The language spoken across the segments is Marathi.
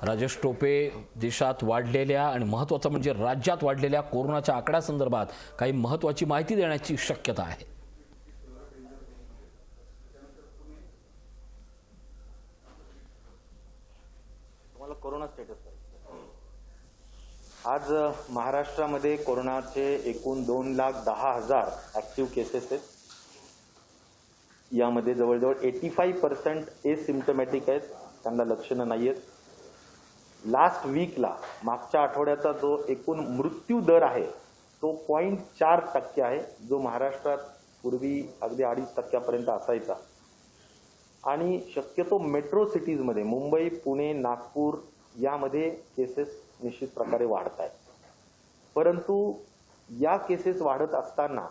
राजेश टोपे, देशात वाढलेल्या आणि महत्त्वाचं म्हणजे राज्यात वाढलेल्या कोरोनाच्या आकड्यासंदर्भात काही महत्त्वाची माहिती देण्याची शक्यता आहे। तुम्हाला कोरोना स्टेटस आज महाराष्ट्रामध्ये कोरोनाचे एकूण 2,10,000 ऍक्टिव्ह केसेस आहेत। यामध्ये जवळजवळ 85% एसिम्प्टोमॅटिक आहेत, त्यांना लक्षणं नाही आहेत। लास्ट वीकला मागच्या आठवड्याचा जो एकूण मृत्यू दर आहे तो 0.4% आहे, जो महाराष्ट्रात पूर्वी अगदी 2.5% असायचा। आणि शक्यतो मेट्रो सिटीजमध्ये मुंबई, पुणे, नागपूर यामध्ये केसेस निश्चित प्रकारे वाढत आहेत। परंतु या केसेस वाढत असताना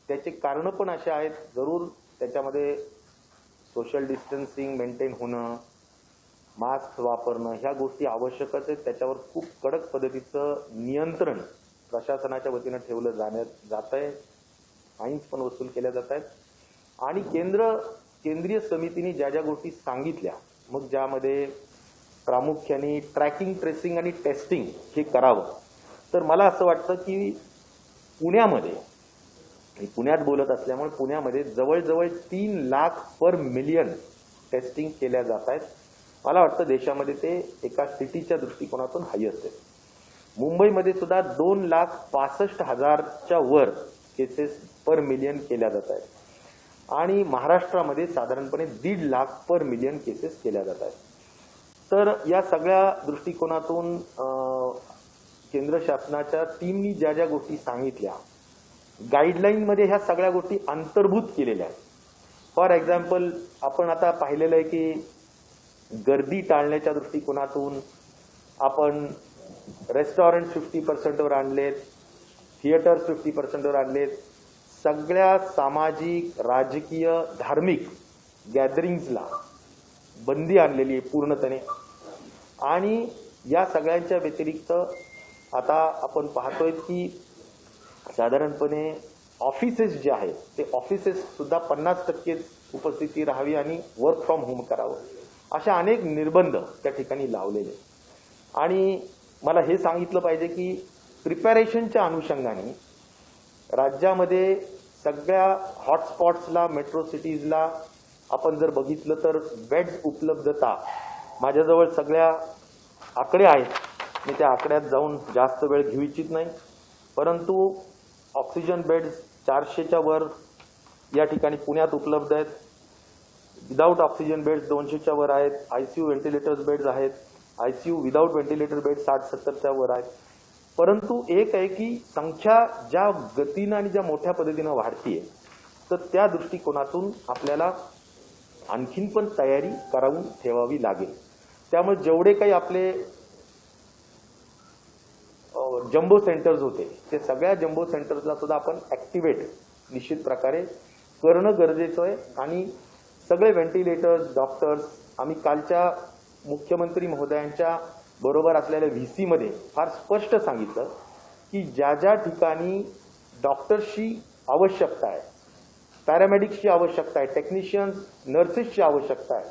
त्याचे कारण पण असे आहेत, जरूर त्याच्यामध्ये सोशल डिस्टन्सिंग मेंटेन होणं, मास्क वापरणं ह्या गोष्टी आवश्यकच आहेत। त्याच्यावर खूप कडक पद्धतीचं नियंत्रण प्रशासनाच्या वतीने ठेवलं जात आहे, फाईन्स पण वसूल केल्या जात आहेत। आणि केंद्रीय समितीने ज्या ज्या गोष्टी सांगितल्या, मग ज्यामध्ये प्रामुख्याने ट्रॅकिंग, ट्रेसिंग आणि टेस्टिंग हे करावं, तर मला असं वाटतं की पुण्यात बोलत असल्यामुळे पुण्यामध्ये जवळजवळ 3 लाख पर मिलियन टेस्टिंग केल्या जात आहेत। मला वाटतं देशामध्ये ते एका सिटीच्या दृष्टिकोनातून हायेस्ट आहे। मुंबईमध्ये सुद्धा 2,65,000च्या वर केसेस पर मिलियन केल्या जात आहेत आणि महाराष्ट्रामध्ये साधारणपणे 1.5 लाख पर मिलियन केसेस केल्या जात आहेत। तर या सगळ्या दृष्टिकोनातून केंद्र शासनाच्या टीमनी ज्या ज्या गोष्टी सांगितल्या, गाईडलाईन मध्ये ह्या सगळ्या गोष्टी अंतर्भूत केलेल्या आहेत। फॉर एक्झाम्पल आपण आता पाहिलेलं आहे की गर्दी टाळण्याच्या दृष्टिकोनातून आपण रेस्टॉरंट 50% वर आणलेत, थिएटर्स 50% वर आणलेत, सगळ्या सामाजिक, राजकीय, धार्मिक गॅदरिंग्सला बंदी आणलेली आहे पूर्णपणे। आणि या सगळ्यांच्या व्यतिरिक्त आता आपण पाहतोय की साधारणपणे ऑफिसेस जे आहेत ते ऑफिसेस सुद्धा 50% उपस्थिती राहावी आणि वर्क फ्रॉम होम करावं, अशा अनेक निर्बंध त्या ठिकाणी लावलेले। आणि मला हे सांगितलं पाहिजे की प्रिपरेशनच्या अनुषंगाने राज्यामध्ये सगळ्या हॉटस्पॉट्सला, मेट्रो सिटीजला आपण जर बघितलं तर बेड्स उपलब्धता, माझ्याजवळ सगळ्या आकडे आहेत, मी त्या आकड्यात जाऊन जास्त वेळ घेऊ इच्छित नाही, परंतु ऑक्सिजन बेड्स 400च्या वर या ठिकाणी पुण्यात उपलब्ध आहेत। विदाउट ऑक्सिजन बेड्स 200च्या वर आहेत। आयसीयू व्हेंटिलेटर्स बेड्स आहेत, आयसीयू विदाउट व्हेंटिलेटर बेड्स 60-70च्या वर आहेत। परंतु एक आहे की संख्या ज्या गतीनं आणि ज्या मोठ्या पद्धतीनं वाढतीये, तर त्या दृष्टिकोनातून आपल्याला आणखीन पण तयारी करून ठेवावी लागेल। त्यामुळे जेवढे काही आपले जम्बो सेंटर्स होते, ते सगळ्या जम्बो सेंटर्सला सुद्धा आपण ऍक्टिव्हेट निश्चित प्रकारे करणं गरजेचं आहे। आणि सगळे व्हेंटिलेटर्स, डॉक्टर्स, आम्ही कालच्या मुख्यमंत्री महोदयांच्या बरोबर असलेल्या व्हीसी मध्ये फार स्पष्ट सांगितलं की ज्या ज्या ठिकाणी डॉक्टर्सची आवश्यकता आहे, पॅरामेडिक्सची आवश्यकता आहे, टेक्निशियन्स, नर्सेसची आवश्यकता आहे,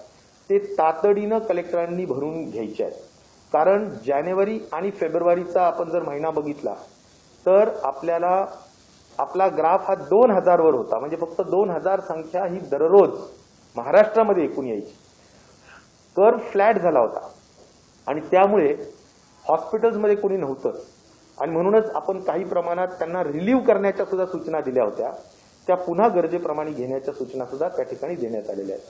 ते तातडीनं कलेक्टरांनी भरून घ्यायचे आहेत। कारण जानेवारी आणि फेब्रुवारीचा आपण जर महिना बघितला तर आपला ग्राफ हा 2,000 वर होता, म्हणजे फक्त 2,000 संख्या ही दररोज महाराष्ट्रामध्ये एकूण यायची। कर्व फ्लॅट झाला होता आणि त्यामुळे हॉस्पिटल्समध्ये कोणी नव्हतं आणि म्हणूनच आपण काही प्रमाणात त्यांना रिलीव्ह करण्याच्या सुद्धा सूचना दिल्या होत्या, त्या पुन्हा गरजेप्रमाणे घेण्याच्या सूचना सुद्धा त्या ठिकाणी देण्यात आलेल्या आहेत।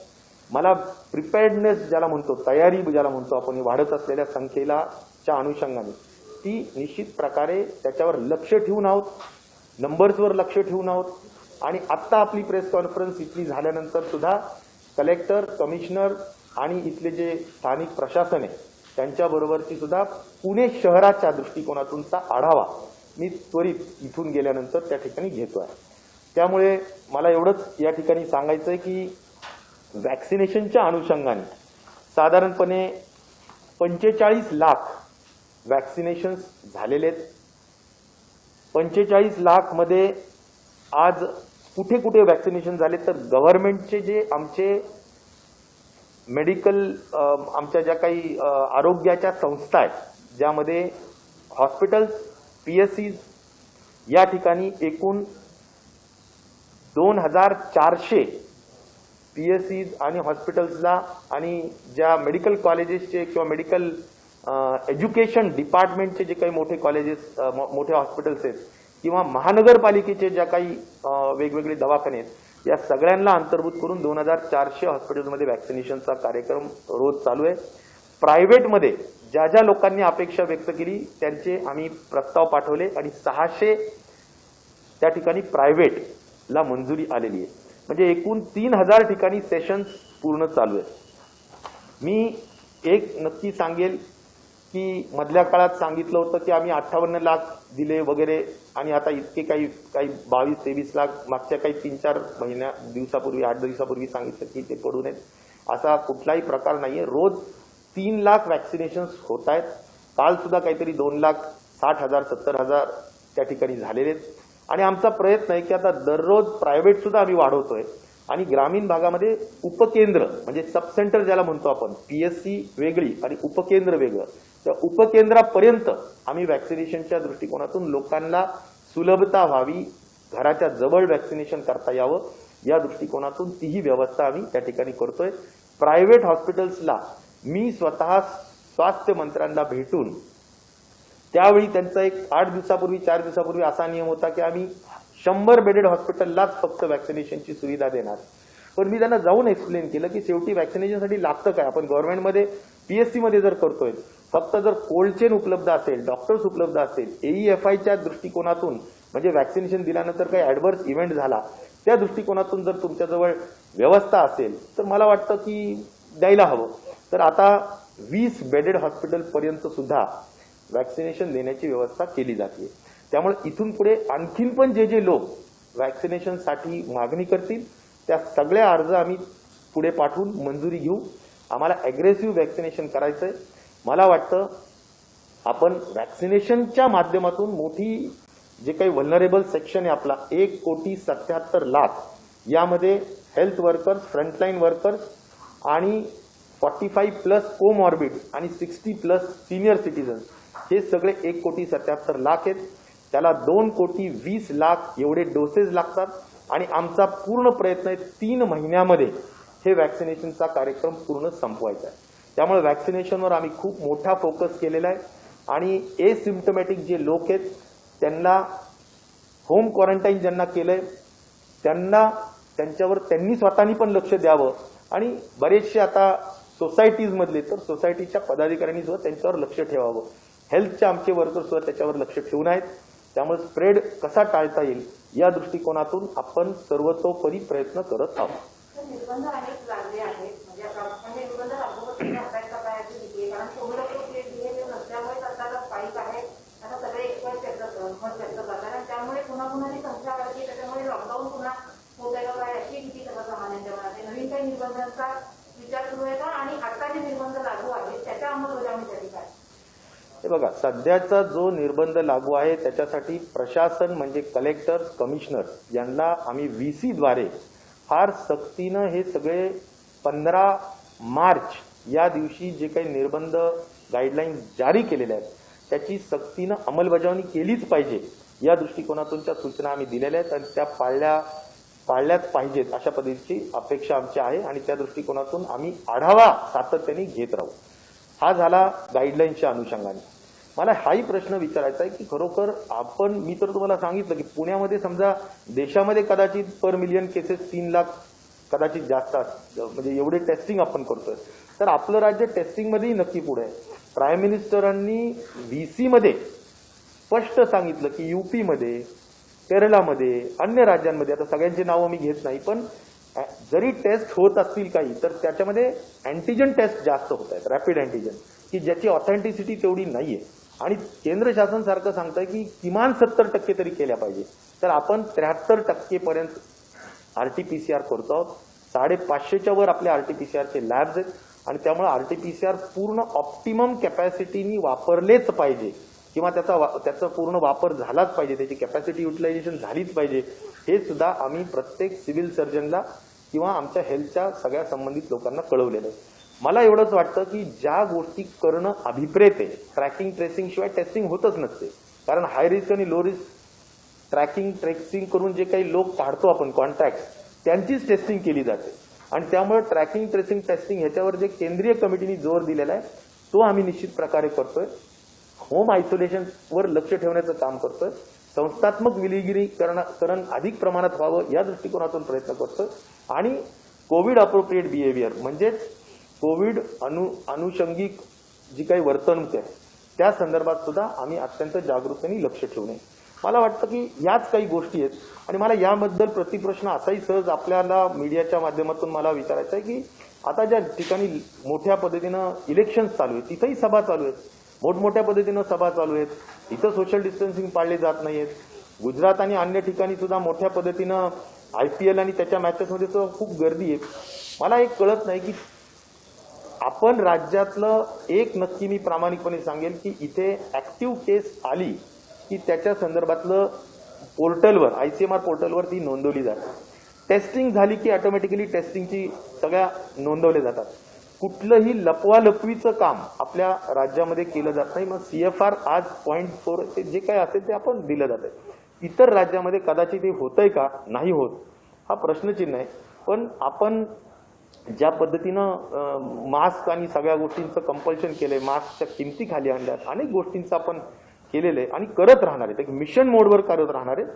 मला प्रिपेअर्डनेस ज्याला म्हणतो, तयारी ज्याला म्हणतो आपण, वाढत असलेल्या संख्येच्या अनुषंगाने ती निश्चित प्रकारे त्याच्यावर लक्ष ठेवून आहोत, नंबर्सवर लक्ष ठेवून आहोत। आणि आत्ता आपली प्रेस कॉन्फरन्स इथली झाल्यानंतर सुद्धा कलेक्टर, कमिशनर आणि इथले जे स्थानिक प्रशासन आहे त्यांच्याबरोबरची सुद्धा पुणे शहराच्या दृष्टिकोनातूनचा आढावा मी त्वरित इथून गेल्यानंतर त्या ठिकाणी घेतोय। त्यामुळे मला एवढंच या ठिकाणी सांगायचंय की वॅक्सिनेशनच्या अनुषंगाने साधारणपणे 45 लाख वॅक्सिनेशन्स झालेले आहेत। 45 लाख मध्ये आज कुठे कुठे वॅक्सिनेशन झाले तर गव्हर्नमेंटचे जे आमचे मेडिकल आमच्या ज्या काही आरोग्याच्या संस्था आहेत ज्यामध्ये हॉस्पिटल्स, PSCs या ठिकाणी एकूण 2400 PSCs आणि हॉस्पिटल्सला आणि ज्या मेडिकल कॉलेजेसचे किंवा मेडिकल एज्युकेशन डिपार्टमेंटचे जे काही मोठे कॉलेजेस, मोठे हॉस्पिटल्स आहेत किंवा महानगरपालिकेचे ज्या काही वेगवेगळे दवाखाने आहेत या सगळ्यांना अंतर्भूत करून 2400 हॉस्पिटल्समध्ये वॅक्सिनेशनचा कार्यक्रम रोज चालू आहे. प्रायव्हेटमध्ये ज्या ज्या लोकांनी अपेक्षा व्यक्त केली त्यांचे आम्ही प्रस्ताव पाठवले आणि 600 त्या ठिकाणी प्रायव्हेटला मंजुरी आलेली आहे. म्हणजे एकूण 3000 ठिकाणी सेशन्स पूर्ण चालू आहे. मी एक नक्की सांगेल की मधल्या काळात सांगितलं होतं की आम्ही 58 लाख दिले वगैरे आणि आता इतके काही 22-23 लाख मागच्या काही 3-4 दिवसापूर्वी 8 दिवसापूर्वी सांगितलं की ते पडू नयेत. असा कुठलाही प्रकार नाहीये. रोज 3 लाख वॅक्सिनेशन्स होत आहेत. काल सुद्धा काहीतरी 2,60,000 70,000 त्या ठिकाणी झालेले आहेत आणि आमचा प्रयत्न आहे की आता दररोज प्रायव्हेट सुद्धा आम्ही वाढवतोय आणि ग्रामीण भागामध्ये उपकेंद्र म्हणजे सब सेंटर ज्याला म्हणतो आपण, PSC वेगळी आणि उपकेंद्र वेगळं, त्या उपकेंद्रापर्यंत आम्ही वॅक्सिनेशनच्या दृष्टिकोनातून लोकांना सुलभता व्हावी, घराच्या जवळ वॅक्सिनेशन करता यावं या दृष्टिकोनातून तीही व्यवस्था आम्ही त्या ठिकाणी करतोय. प्रायव्हेट हॉस्पिटल्सला मी स्वतः स्वास्थ्य मंत्र्यांना भेटून त्यावेळी त्यांचा एक 8 दिवसापूर्वी 4 दिवसापूर्वी असा नियम होता की आम्ही 100 बेडेड हॉस्पिटललाच फक्त वॅक्सिनेशनची सुविधा देणार. पण मी त्यांना जाऊन एक्सप्लेन केलं की शेवटी वॅक्सिनेशनसाठी लागतं काय, आपण गव्हर्नमेंटमध्ये PSC मध्ये जर करतोय फक्त जर कोल्ड चेन उपलब्ध असेल, डॉक्टर्स उपलब्ध असेल, AEFIच्या दृष्टिकोनातून म्हणजे वॅक्सिनेशन दिल्यानंतर काही ॲडव्हर्स इव्हेंट झाला त्या दृष्टिकोनातून जर तुमच्याजवळ व्यवस्था असेल तर मला वाटतं की द्यायला हवं. तर आता 20 बेडेड हॉस्पिटल पर्यंत सुद्धा वॅक्सिनेशन देण्याची व्यवस्था केली जाते. त्यामुळे इथून पुढे आणखीन पण जे जे लोक वॅक्सिनेशनसाठी मागणी करतील त्या सगळ्या अर्ज आम्ही पुढे पाठवून मंजुरी घेऊ. आम्हाला अग्रेसिव्ह वॅक्सिनेशन करायचंय. मला वाटतं आपण वॅक्सिनेशनच्या माध्यमातून मोठी जे काही व्हल्नरेबल सेक्शन आहे आपला 1,77,00,000 यामध्ये हेल्थ वर्कर्स, फ्रंटलाईन वर्कर्स आणि 45+ कोमॉर्बिड आणि 60+ सिनियर सिटीजन्स हे सगळे 1,77,00,000 आहेत. त्याला 2,20,00,000 एवढे डोसेस लागतात आणि आमचा पूर्ण प्रयत्न आहे 3 महिन्यामध्ये हे वॅक्सिनेशनचा कार्यक्रम पूर्ण संपवायचा आहे. त्यामुळे वॅक्सिनेशनवर आम्ही खूप मोठा फोकस केलेला आहे आणि एसिम्प्टमॅटिक जे लोक आहेत त्यांना होम क्वारंटाईन ज्यांना केलंय त्यांच्यावर त्यांनी स्वतःनी पण लक्ष द्यावं आणि बरेचसे आता सोसायटीज मधले तर सोसायटीच्या पदाधिकाऱ्यांनी सुद्धा त्यांच्यावर लक्ष ठेवावं. हेल्थचे आमचे वर्कर्स सुद्धा त्याच्यावर लक्ष ठेवून आहेत. त्यामुळे स्प्रेड कसा टाळता येईल या दृष्टिकोनातून आपण सर्वतोपरी प्रयत्न करत आहोत. निर्बंध अनेक लागले आहेत म्हणजे निर्बंध लागू हटायचा पाहिजे होते कारण कोविड बिहेवियर नसल्यामुळे सरकारला स्पाईक आहे असं सगळे एक्सपर्ट मत व्यक्त करतात आणि त्यामुळे पुन्हा ती संख्या वाढते. त्याच्यामुळे लॉकडाऊन पुन्हा होतायला काय अशी भीती सर्वसामान्यांच्या मनात. नवीन काही निर्बंधांचा विचार सुरू आहे का आणि आता जे निर्बंध लागू आहेत त्याच्या अंमलबजावणीसाठी काय? हे बघा, सध्याचा जो निर्बंध लागू आहे त्याच्यासाठी प्रशासन म्हणजे कलेक्टर्स, कमिशनर्स यांना आम्ही VC द्वारे फार सक्तीनं हे सगळे 15 मार्च या दिवशी जे काही निर्बंध गाईडलाईन्स जारी केलेल्या आहेत त्याची सक्तीनं अंमलबजावणी केलीच पाहिजे या दृष्टिकोनातूनच्या सूचना आम्ही दिलेल्या आहेत आणि त्या पाळल्याच पाहिजेत अशा पद्धतीची अपेक्षा आमची आहे आणि त्या दृष्टिकोनातून आम्ही आढावा सातत्याने घेत राहू. हा झाला गाईडलाईन्सच्या अनुषंगाने. मला हाही प्रश्न विचारायचा आहे की खरोखर मी तर तुम्हाला सांगितलं की पुण्यामध्ये समजा देशामध्ये कदाचित पर मिलियन केसेस 3 लाख कदाचित जास्त म्हणजे एवढे टेस्टिंग आपण करतोय तर आपलं राज्य टेस्टिंगमध्येही नक्की पुढे आहे. प्राईम मिनिस्टरांनी VC मध्ये स्पष्ट सांगितलं की UP मध्ये, केरळमध्ये, अन्य राज्यांमध्ये, आता सगळ्यांची नावं मी घेत नाही पण जरी टेस्ट होत असतील काही तर त्याच्यामध्ये अँटीजन टेस्ट जास्त होत आहेत, रॅपिड अँटीजन, की ज्याची ऑथेंटिसिटी तेवढी नाहीये आणि केंद्र शासन सारखं सांगतंय की किमान 70% तरी केल्या पाहिजे. तर आपण 73% पर्यंत RT-PCR करतो आहोत. 550च्या वर आपल्या RT-PCRचे लॅब्स आहेत आणि त्यामुळे RT-PCR पूर्ण ऑप्टिमम कॅपॅसिटीनी वापरलेच पाहिजे किंवा त्याचा पूर्ण वापर झालाच पाहिजे, त्याची कॅपॅसिटी युटिलायझेशन झालीच पाहिजे. हे सुद्धा आम्ही प्रत्येक सिव्हिल सर्जनला किंवा आमच्या हेल्थच्या सगळ्या संबंधित लोकांना कळवलेलं आहे. मला एवढंच वाटतं की ज्या गोष्टी करणं अभिप्रेत आहे, ट्रॅकिंग ट्रेसिंग शिवाय टेस्टिंग होतच नसते. कारण हाय रिस्क आणि लो रिस्क ट्रॅकिंग ट्रेसिंग करून जे काही लोक काढतो आपण कॉन्ट्रॅक्ट, त्यांचीच टेस्टिंग केली जाते. आणि त्यामुळे ट्रॅकिंग ट्रेसिंग टेस्टिंग ह्याच्यावर जे केंद्रीय कमिटीने जोर दिलेला आहे तो आम्ही निश्चित प्रकारे करतोय. होम आयसोलेशनवर लक्ष ठेवण्याचं काम करतोय. संस्थात्मक विलगीकरण अधिक प्रमाणात व्हावं या दृष्टिकोनातून प्रयत्न करतोय. आणि कोविड अप्रोप्रिएट बिहेवियर म्हणजेच कोविड अनुषंगिक जी काही वर्तणूक आहे त्या संदर्भात सुद्धा आम्ही अत्यंत जागरूकतेने लक्ष ठेवू नये. मला वाटतं की याच काही गोष्टी आहेत. आणि मला याबद्दल प्रतिप्रश्न असाही सहज आपल्याला मीडियाच्या माध्यमातून मला विचारायचा आहे की आता ज्या ठिकाणी मोठ्या पद्धतीनं इलेक्शन्स चालू आहेत तिथंही सभा चालू आहेत, मोठमोठ्या पद्धतीनं सभा चालू आहेत, इथं सोशल डिस्टन्सिंग पाळले जात नाहीयेत. गुजरात आणि अन्य ठिकाणी सुद्धा मोठ्या पद्धतीनं IPL आणि त्याच्या मॅचेसमध्ये सुद्धा खूप गर्दी आहे. मला एक कळत नाही की आपण राज्यातलं एक नक्की मी प्रामाणिकपणे सांगेल की इथे ऍक्टिव्ह केस आली की त्याच्या संदर्भातलं पोर्टलवर ICMR पोर्टलवर ती नोंदवली जाते. टेस्टिंग झाली की ऑटोमॅटिकली टेस्टिंगची सगळ्या नोंदवल्या जातात. कुठलंही लपवालपवीचं काम आपल्या राज्यामध्ये केलं जात नाही. मग CFR आज 0.4 ते जे काही असेल ते आपण दिलं जात आहे. इतर राज्यामध्ये कदाचित हे होतंय का नाही होत हा प्रश्नचिन्ह आहे. पण आपण ज्या पद्धतीनं मास्क आणि सगळ्या गोष्टींचं कंपल्शन केलंय, मास्कच्या किमती खाली आणल्यात, अनेक गोष्टींचं आपण केलेलं आहे आणि करत राहणार आहे. एक मिशन मोडवर करत राहणार आहे.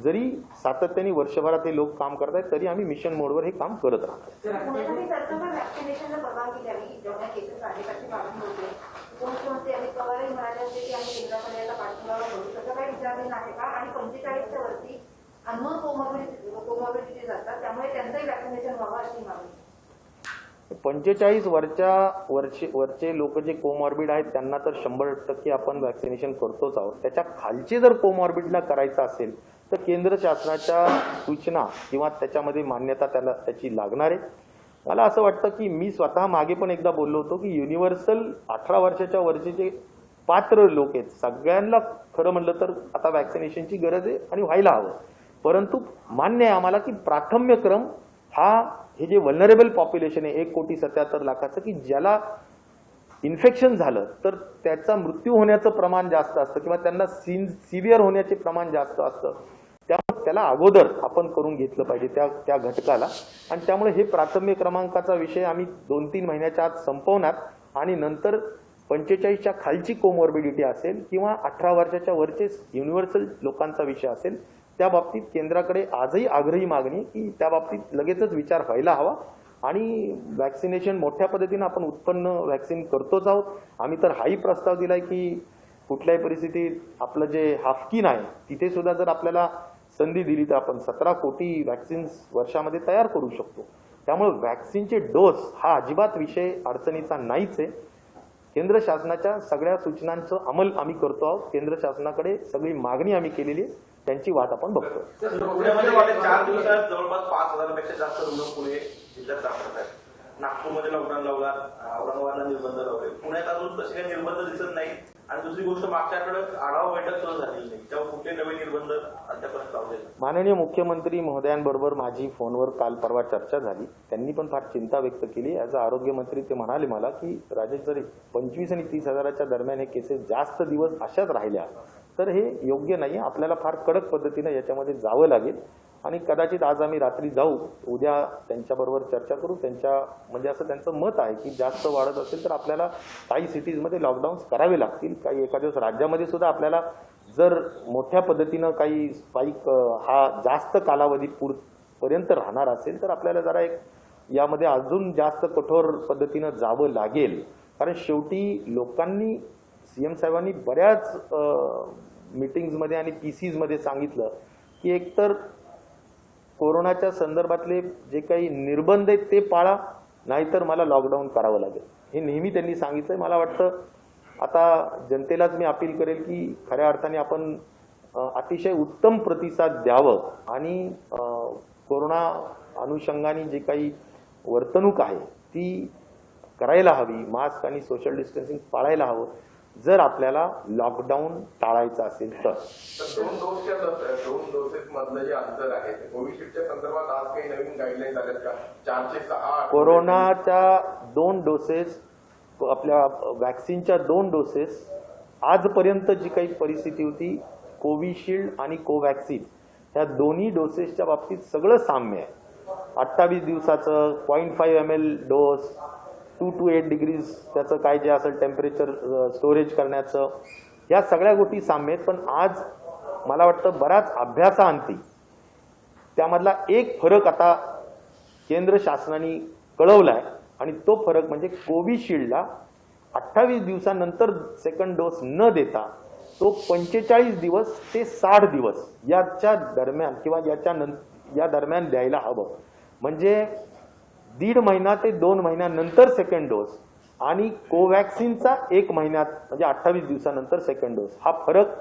जरी सातत्याने वर्षभरात हे लोक काम करतायत तरी आम्ही मिशन मोडवर हे काम करत राहणार. पुण्यामध्ये सरकारनं व्हॅक्सिनेशनला परवानगी द्यावी जेवढ्या केसेस आहे त्याची मागणी होते. उपमुख्यमंत्री अजित पवारही म्हणाले होते की आम्ही केंद्राकडे याचा पाठपुरावा करू. तसं काही विचारलेलं आहे का? आणि 45च्या वरती अननोन कोमॉर्बिडिटी जातात त्यामुळे त्यांचंही व्हॅक्सिनेशन व्हावं अशी मागणी. 45 वरचे लोक जे कोमॉर्बिड आहेत त्यांना तर 100% आपण व्हॅक्सिनेशन करतोच आहोत. त्याच्या खालचे जर कोमॉर्बिडला करायचं असेल तर केंद्र शासनाच्या सूचना किंवा त्याच्यामध्ये मान्यता त्याची लागणार आहे. मला असं वाटतं की मी स्वतः मागे पण एकदा बोललो होतो की युनिव्हर्सल 18 वर्षाच्या वरचे जे पात्र लोक आहेत सगळ्यांना खरं म्हणलं तर आता व्हॅक्सिनेशनची गरज आहे आणि व्हायला हवं. परंतु मान्य आहे आम्हाला की प्राथम्यक्रम हे जे व्हल्नरेबल पॉप्युलेशन आहे 1,77,00,000 की ज्याला इन्फेक्शन झालं तर त्याचा मृत्यू होण्याचं प्रमाण जास्त असतं किंवा त्यांना सिव्हिअर होण्याचे प्रमाण जास्त असतं. त्यामुळे त्याला अगोदर आपण करून घेतलं पाहिजे त्या घटकाला. आणि त्यामुळे हे प्राथम्य क्रमांकाचा विषय आम्ही 2-3 महिन्याच्या आत संपवणार. आणि नंतर 45च्या खालची कोमॉर्बिडिटी असेल किंवा 18 वर्षाच्या वरचे युनिव्हर्सल लोकांचा विषय असेल त्या बाबतीत केंद्राकडे आजही आग्रही मागणी की त्या बाबतीत लगेचच विचार व्हायला हवा. आणि व्हॅक्सिनेशन मोठ्या पद्धतीनं आपण उत्पन्न व्हॅक्सिन करतोच आहोत. आम्ही तर हाही प्रस्ताव दिलाय की कुठल्याही परिस्थितीत आपलं जे हाफकिन आहे तिथे सुद्धा जर आपल्याला संधी दिली तर आपण 17 कोटी व्हॅक्सिन्स वर्षामध्ये तयार करू शकतो. त्यामुळे व्हॅक्सिनचे डोस हा अजिबात विषय अडचणीचा नाहीच आहे. केंद्र शासनाच्या सगळ्या सूचनांचं अंमल आम्ही करतो आहोत. केंद्र शासनाकडे सगळी मागणी आम्ही केलेली आहे, त्यांची वाट आपण बघतो. पुण्यामध्ये गेल्या 4 दिवसात जवळपास 5,000पेक्षा जास्त रुग्ण पुणे जिल्ह्यात सापडत आहेत. नागपूरमध्ये लॉकडाऊन लावला, औरंगाबादला निर्बंध लावले. पुण्यात अजून तसे काही निर्बंध दिसत नाही. आणि दुसरी गोष्ट मागच्या आठवड्यात आढावा बैठक सुद्धा झालेली नाही, तेव्हा कुठले नवे निर्बंध अद्यापर्यंत लावले. माननीय मुख्यमंत्री महोदयांबरोबर माझी फोनवर काल परवा चर्चा झाली. त्यांनी पण फार चिंता व्यक्त केली. ॲज अ आरोग्यमंत्री ते म्हणाले मला की राजेश जर 25 आणि 30 हजाराच्या दरम्यान हे केसेस जास्त दिवस अशाच राहिल्या तर हे योग्य नाही. आपल्याला फार कडक पद्धतीनं याच्यामध्ये जावं लागेल. आणि कदाचित आज आम्ही रात्री जाऊ, उद्या त्यांच्याबरोबर चर्चा करू. म्हणजे असं त्यांचं मत आहे की जास्त वाढत असेल तर आपल्याला काही सिटीजमध्ये लॉकडाऊन्स करावे लागतील. काही एखाद्या दिवस राज्यामध्ये सुद्धा आपल्याला जर मोठ्या पद्धतीनं काही स्पाईक हा जास्त कालावधी पर्यंत राहणार असेल तर आपल्याला जरा यामध्ये अजून जास्त कठोर पद्धतीनं जावं लागेल. कारण शेवटी लोकांनी CM साहेबांनी बऱ्याच मीटिंग्समध्ये आणि PCsमध्ये सांगितलं की एकतर कोरोनाच्या संदर्भातले जे काही निर्बंध आहेत ते पाळा, नाहीतर मला लॉकडाऊन करावं लागेल. हे नेहमी त्यांनी सांगितलंय. मला वाटतं आता जनतेलाच मी अपील करेल की खऱ्या अर्थाने आपण अतिशय उत्तम प्रतिसाद द्यावं आणि कोरोना अनुषंगाने जे काही वर्तणूक आहे ती करायला हवी. मास्क आणि सोशल डिस्टन्सिंग पाळायला हवं. जर आपल्याला लॉकडाऊन टाळायचं असेल तर. दोन डोसेस मधलं जे अंतर आहे ते कोविशिल्डच्या संदर्भात आज काही नवीन गाईडलाईन्स आल्यात का? 4 ते 6 कोरोनाच्या 2 डोसेस, आपल्या वॅक्सिनच्या 2 डोसेस, आजपर्यंत जी काही परिस्थिती होती कोविशिल्ड आणि कोवॅक्सिन ह्या दोन्ही डोसेसच्या बाबतीत सगळं साम्य आहे. 28 दिवसाचं 0.5 ml डोस, 2 to 8 डिग्रीज त्याचं काय जे असेल टेम्परेचर स्टोरेज करण्याचं, या सगळ्या गोष्टी साम्य आहेत. पण आज मला वाटतं बऱ्याच अभ्यासाअंती त्यामधला एक फरक आता केंद्र शासनाने कळवला आहे आणि तो फरक म्हणजे कोविशिल्डला 28 दिवसानंतर सेकंड डोस न देता तो 45 दिवस ते 60 दिवस याच्या दरम्यान किंवा या दरम्यान द्यायला हवं. म्हणजे 1.5 महिना ते 2 महिन्यानंतर सेकंड डोस आणि कोवॅक्सिनचा 1 महिन्यात म्हणजे 28 दिवसानंतर सेकंड डोस, हा फरक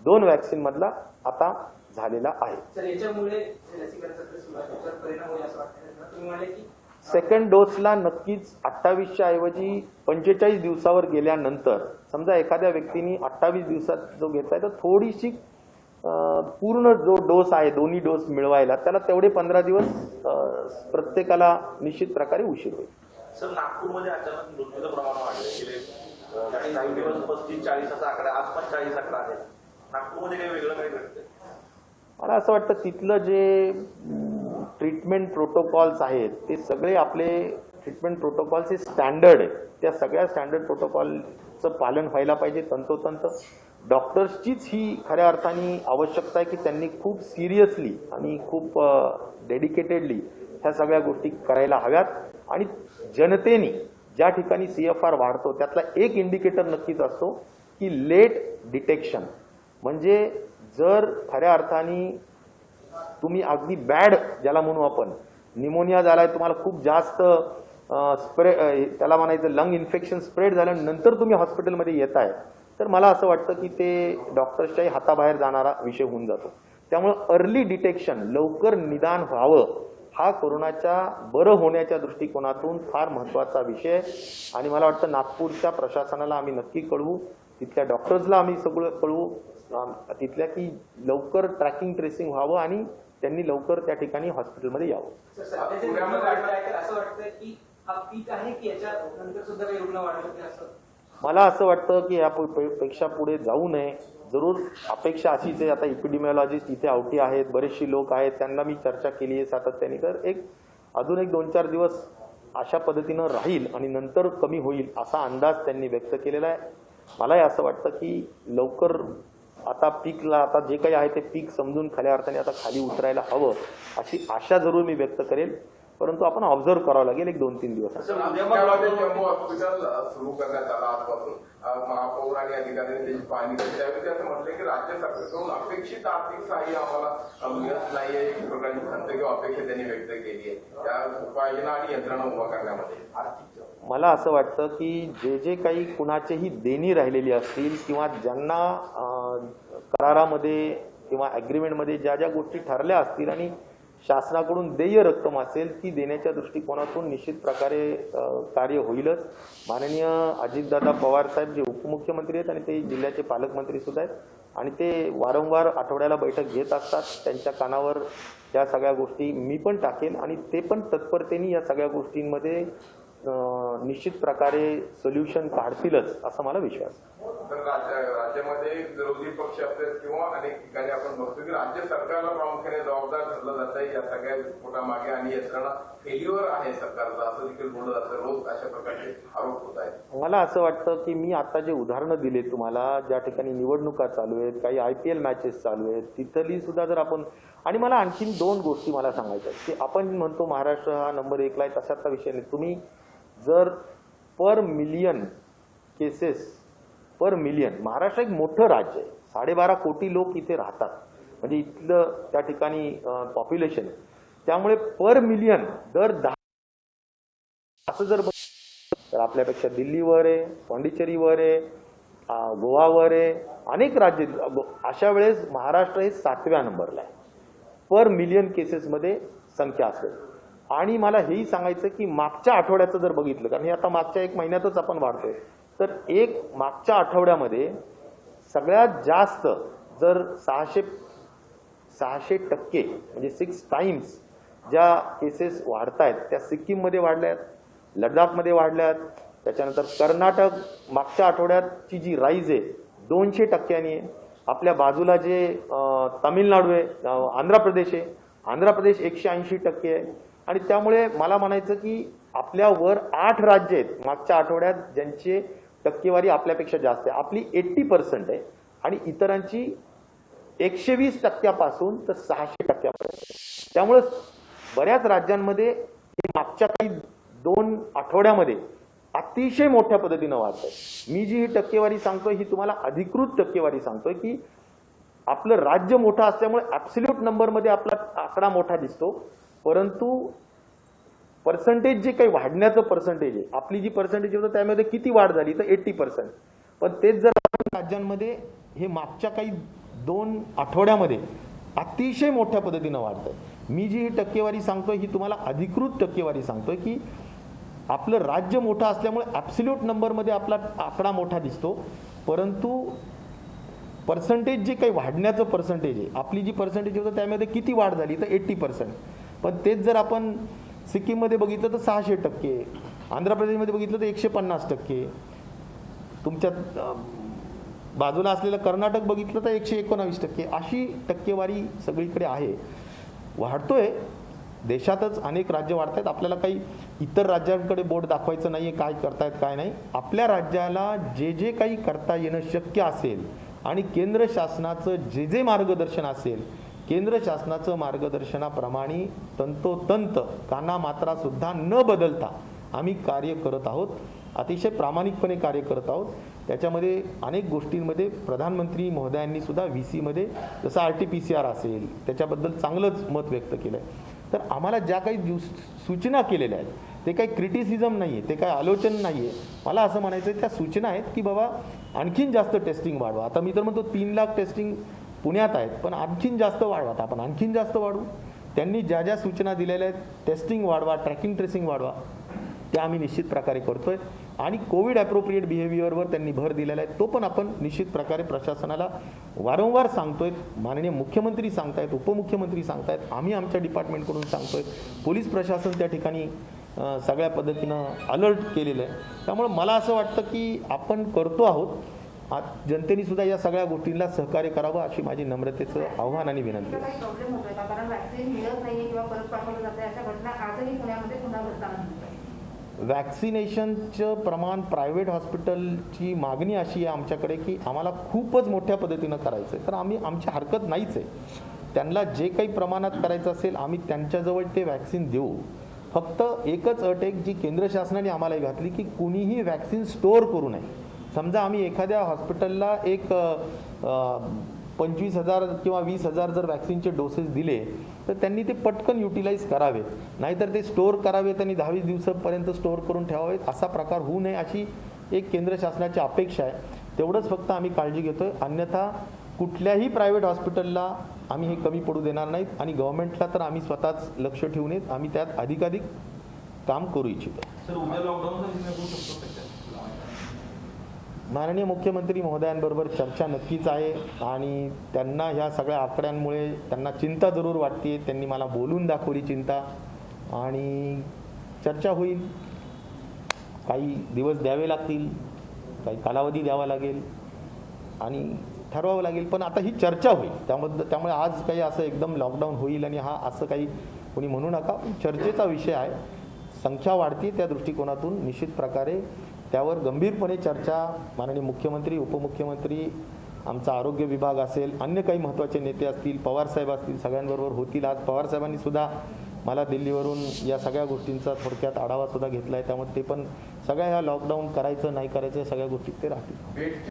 2 वॅक्सिन मधला आता झालेला आहे. सर, याच्यामुळे लसीकरणाचा सुरुवातीचा परिणाम होईल असं वाटतं. तुम्ही म्हणाले की सेकंड डोसला नक्कीच 28च्या ऐवजी 45 दिवसावर गेल्यानंतर, समजा एखाद्या व्यक्तीने 28 दिवसात जो घेतलाय तर थोडीशी पूर्ण जो डोस आहे दोन्ही डोस मिळवायला त्याला तेवढे 15 दिवस प्रत्येकाला निश्चित प्रकारे उशीर होईल. सर, नागपूरमध्ये अचानक मृत्यूचं प्रमाण वाढलं गेले काही दिवस 35-40 असा आकडा, आज पण 40 आकडा आहे. नागपूरमध्ये काही वेगळं काही घडतंय? मला असं वाटतं तिथलं जे ट्रीटमेंट प्रोटोकॉल्स आहेत ते सगळे आपले ट्रीटमेंट प्रोटोकॉल्स हे स्टँडर्ड आहेत. त्या सगळ्या स्टँडर्ड प्रोटोकॉलचं पालन व्हायला पाहिजे तंतोतंत. डॉक्टर्सचीच ही खऱ्या अर्थाने आवश्यकता आहे की त्यांनी खूप सिरियसली आणि खूप डेडिकेटेडली ह्या सगळ्या गोष्टी करायला हव्यात. आणि जनतेने ज्या ठिकाणी CFR वाढतो त्यातला एक इंडिकेटर नक्कीच असतो की लेट डिटेक्शन. म्हणजे जर खऱ्या अर्थाने तुम्ही अगदी बॅड ज्याला म्हणू आपण, निमोनिया झालाय, तुम्हाला खूप जास्त त्याला म्हणायचं लंग इन्फेक्शन स्प्रेड झाल्यानंतर तुम्ही हॉस्पिटलमध्ये येत आहे, तर मला असं वाटतं की ते डॉक्टर्सच्याही हाताबाहेर जाणारा विषय होऊन जातो. त्यामुळं अर्ली डिटेक्शन, लवकर निदान व्हावं, हा कोरोनाच्या बरं होण्याच्या दृष्टिकोनातून फार महत्त्वाचा विषय. आणि मला वाटतं नागपूरच्या प्रशासनाला आम्ही नक्की कळवू, तिथल्या डॉक्टर्सला आम्ही सगळं कळवू तिथल्या की लवकर ट्रॅकिंग ट्रेसिंग व्हावं आणि त्यांनी लवकर त्या ठिकाणी हॉस्पिटलमध्ये यावं. असं वाटतं की हा पीक आहे की याच्या नंतर सुद्धा काही रुग्ण वाढवतील असं? मला असं वाटतं की यापेक्षा पुढे जाऊ नये. जरूर अपेक्षा अशीच आहे. आता इपिडेमिओलॉजिस्ट इथे आवटी आहेत, बरेचशी लोक आहेत, त्यांना मी चर्चा केली आहे सातत्याने. तर अजून 2-4 दिवस अशा पद्धतीनं राहील आणि नंतर कमी होईल असा अंदाज त्यांनी व्यक्त केलेला आहे. मलाही असं वाटतं की लवकर आता पीकला, आता जे काही आहे ते पीक समजून खऱ्या अर्थाने आता खाली उतरायला हवं अशी आशा जरूर मी व्यक्त करेल. परंतु आपण ऑब्झर्व्ह करावं लागेल 1-2-3 दिवस. जम्बो हॉस्पिटल सुरू करण्यात आला आजपासून. महापौर आणि अधिकाऱ्यांनी त्याची पाहणी केली. त्यावेळी असं म्हटलं की राज्य सरकारकडून अपेक्षित आर्थिक सहाय्य आम्हाला मिळत नाहीये, एक प्रकारची खंत किंवा अपेक्षा त्यांनी व्यक्त केली आहे त्या उपाययोजना आणि यंत्रणा उभा करण्यामध्ये. मला असं वाटतं की जे काही कुणाचेही देणी राहिलेली असतील किंवा ज्यांना करारामध्ये किंवा ॲग्रीमेंटमध्ये ज्या ज्या गोष्टी ठरल्या असतील आणि शासनाकडून देय रक्कम असेल ती देण्याच्या दृष्टिकोनातून निश्चित प्रकारे कार्य होईलच. माननीय अजितदादा पवार साहेब जे उपमुख्यमंत्री आहेत आणि ते जिल्ह्याचे पालकमंत्री सुद्धा आहेत आणि ते वारंवार आठवड्याला बैठक घेत असतात. त्यांच्या कानावर या सगळ्या गोष्टी मी पण टाकेन आणि ते पण तत्परतेने या सगळ्या गोष्टींमध्ये निश्चित प्रकारे सोल्युशन काढतीलच असा मला विश्वास. तर राज्यामध्ये विरोधी पक्ष असतात किंवा अनेक ठिकाणी आपण बघतो की राज्य सरकारला प्रामुख्याने जबाबदार धरलं जात आहे या सगळ्या विस्फोटामागे आणि यंत्रणा फेल्युअर आहे सरकारचा असं देखील बोललं जातं. रोज अशा प्रकारचे आरोप होत आहेत. मला असं वाटतं की मी आता जे उदाहरणं दिले तुम्हाला, ज्या ठिकाणी निवडणुका चालू आहेत, काही IPL मॅचेस चालू आहेत, तिथली सुद्धा जर आपण, आणि मला आणखीन 2 गोष्टी मला सांगायच्या आहेत की आपण म्हणतो महाराष्ट्र हा नंबर 1ला आहे, तशाचा विषय नाही. तुम्ही जर पर मिलियन केसेस पर मिलियन, महाराष्ट्र एक मोठं राज्य आहे, 12.5 कोटी लोक इथे राहतात, म्हणजे इथलं त्या ठिकाणी पॉप्युलेशन आहे. त्यामुळे पर मिलियन दर 10 असं जर तर आपल्यापेक्षा दिल्लीवर आहे, पॉंडिचेरीवर आहे, गोवावर आहे, अनेक राज्य. अशा वेळेस महाराष्ट्र हे 7व्या नंबरला आहे पर मिलियन केसेसमध्ये संख्या असेल. आणि मला हेही सांगायचं की मागच्या आठवड्याचं जर बघितलं, कारण हे आता मागच्या 1 महिन्यातच आपण वाढतोय, तर एक मागच्या आठवड्यामध्ये सगळ्यात जास्त जर 600% म्हणजे 6 टाइम्स ज्या केसेस वाढतायत त्या सिक्कीममध्ये वाढल्यात, लडाखमध्ये वाढल्यात. त्याच्यानंतर कर्नाटक मागच्या आठवड्यातची जी राईज आहे 200%नी आहे. आपल्या बाजूला जे तामिळनाडू आहे, आंध्र प्रदेश आहे, आंध्र प्रदेश 180% आहे. आणि त्यामुळे मला म्हणायचं की आपल्यावर 8 राज्य आहेत मागच्या आठवड्यात ज्यांची टक्केवारी आपल्यापेक्षा जास्त आहे. आपली 80% आहे आणि इतरांची 120%पासून तर 600%पर्यंत. त्यामुळे बऱ्याच राज्यांमध्ये मागच्या काही 2 आठवड्यामध्ये अतिशय मोठ्या पद्धतीनं वाढत आहे. मी जी ही टक्केवारी सांगतोय ही तुम्हाला अधिकृत टक्केवारी सांगतोय की आपलं राज्य मोठं असल्यामुळे ऍब्सोल्यूट नंबरमध्ये आपला आकडा मोठा दिसतो, परंतु पर्सेंटेज जे काही वाढण्याचं पर्सेंटेज आहे, आपली जी पर्सेंटेज होतं त्यामध्ये किती वाढ झाली तर 80%. पण तेच जर राज्यांमध्ये हे मागच्या काही 2 आठवड्यामध्ये अतिशय मोठ्या पद्धतीनं वाढतंय. मी जी ही टक्केवारी सांगतोय ही तुम्हाला अधिकृत टक्केवारी सांगतोय की आपलं राज्य मोठं असल्यामुळे ऍब्सोल्यूट नंबरमध्ये आपला आकडा मोठा दिसतो, परंतु पर्सेंटेज जे काही वाढण्याचं पर्सेंटेज आहे, आपली जी पर्सेंटेज होतं त्यामध्ये किती वाढ झाली तर 80%. पण तेच जर आपण सिक्कीममध्ये बघितलं तर 600%, आंध्र प्रदेशमध्ये बघितलं तर 150%, तुमच्या बाजूला असलेलं कर्नाटक बघितलं तर 119%. अशी टक्केवारी सगळीकडे आहे, वाढतोय. देशातच अनेक राज्य वाढत आहेत. आपल्याला काही इतर राज्यांकडे बोट दाखवायचं नाही आहे काय करतायत काय नाही. आपल्या राज्याला जे जे काही करता येणं शक्य असेल आणि केंद्र शासनाचं जे जे मार्गदर्शन असेल, केंद्र शासनाचं मार्गदर्शनाप्रमाणे तंतोतंत कानामात्रासुद्धा न बदलता आम्ही कार्य करत आहोत, अतिशय प्रामाणिकपणे कार्य करत आहोत. त्याच्यामध्ये अनेक गोष्टींमध्ये प्रधानमंत्री महोदयांनी सुद्धा VC-मध्ये जसं RT-PCR असेल त्याच्याबद्दल चांगलंच मत व्यक्त केलं आहे. तर आम्हाला ज्या काही सूचना केलेल्या आहेत ते काही क्रिटिसिझम नाही आहे, ते काही आलोचन नाही आहे. मला असं म्हणायचं आहे त्या सूचना आहेत की बाबा आणखीन जास्त टेस्टिंग वाढवा. आता मी तर म्हणतो 3 लाख टेस्टिंग पुण्यात आहेत, पण आणखीन जास्त वाढवा. आता आपण आणखीन जास्त वाढवू. त्यांनी ज्या ज्या सूचना दिलेल्या आहेत, टेस्टिंग वाढवा, ट्रॅकिंग ट्रेसिंग वाढवा, त्या आम्ही निश्चित प्रकारे करतोय. आणि कोविड ॲप्रोप्रिएट बिहेवियरवर त्यांनी भर दिलेला आहे, तो पण आपण निश्चित प्रकारे प्रशासनाला वारंवार सांगतोय. माननीय मुख्यमंत्री सांगतायत, उपमुख्यमंत्री सांगतायत, आम्ही आमच्या डिपार्टमेंटकडून सांगतोय, पोलीस प्रशासन त्या ठिकाणी सगळ्या पद्धतीनं अलर्ट केलेलं आहे. त्यामुळे मला असं वाटतं की आपण करतो आहोत. जनतेने सुद्धा या सगळ्या गोष्टींना सहकार्य करावं अशी माझी नम्रतेचं आव्हान आणि विनंती आहे. काही प्रॉब्लेम होतोय का? कारण वॅक्सिन मिळत नाहीये किंवा परत पाठवलं जाते अशा घटना आजही पुण्यामध्ये पुन्हा घडताना दिसतात. वॅक्सिनेशनचं प्रमाण प्रायव्हेट हॉस्पिटलची मागणी अशी आहे आमच्याकडे की आम्हाला खूपच मोठ्या पद्धतीनं करायचं आहे, तर आम्ही आमची हरकत नाहीच आहे. त्यांना जे काही प्रमाणात करायचं असेल आम्ही त्यांच्याजवळ ते वॅक्सिन देऊ. फक्त एकच अट आहे जी केंद्र शासनाने आम्हाला घातली की कुणीही वॅक्सिन स्टोअर करू नये. समजा आम्ही एखाद्या हॉस्पिटलला एक 25,000 किंवा 20,000 जर वॅक्सिनचे डोसेस दिले तर त्यांनी ते पटकन युटिलाइज करावे, नाहीतर ते स्टोअर करावेत आणि 10-20 दिवसापर्यंत स्टोअर करून ठेवावेत. असा प्रकार होऊ नये अशी एक केंद्र शासनाची अपेक्षा आहे. तेवढंच फक्त आम्ही काळजी घेतोय. अन्यथा कुठल्याही प्रायव्हेट हॉस्पिटलला आम्ही हे कमी पडू देणार नाहीत आणि गव्हर्नमेंटला तर आम्ही स्वतःच लक्ष ठेवून येत आम्ही त्यात अधिकाधिक काम करू इच्छितो. सर, उद्या लॉकडाऊनचा निर्णय होऊ शकतो का? माननीय मुख्यमंत्री महोदयांबरोबर चर्चा नक्कीच आहे आणि त्यांना ह्या सगळ्या आकड्यांमुळे त्यांना चिंता जरूर वाटते. त्यांनी मला बोलून दाखवली चिंता आणि चर्चा होईल. काही दिवस द्यावे लागतील, काही कालावधी द्यावा लागेल आणि ठरवावं लागेल, पण आता ही चर्चा होईल. त्यामुळे आज काही असं एकदम लॉकडाऊन होईल आणि हा असं काही कोणी म्हणू नका. चर्चेचा विषय आहे. संख्या वाढते त्या दृष्टिकोनातून निश्चित प्रकारे त्यावर गंभीरपणे चर्चा माननीय मुख्यमंत्री, उपमुख्यमंत्री, आमचा आरोग्य विभाग असेल, अन्य काही महत्त्वाचे नेते असतील, पवारसाहेब असतील, सगळ्यांबरोबर होतील. आज पवारसाहेबांनी सुद्धा मला दिल्लीवरून या सगळ्या गोष्टींचा थोडक्यात आढावा सुद्धा घेतला आहे. त्यामुळे ते पण सगळ्या ह्या लॉकडाऊन करायचं नाही करायचं या सगळ्या गोष्टी ते राहतील.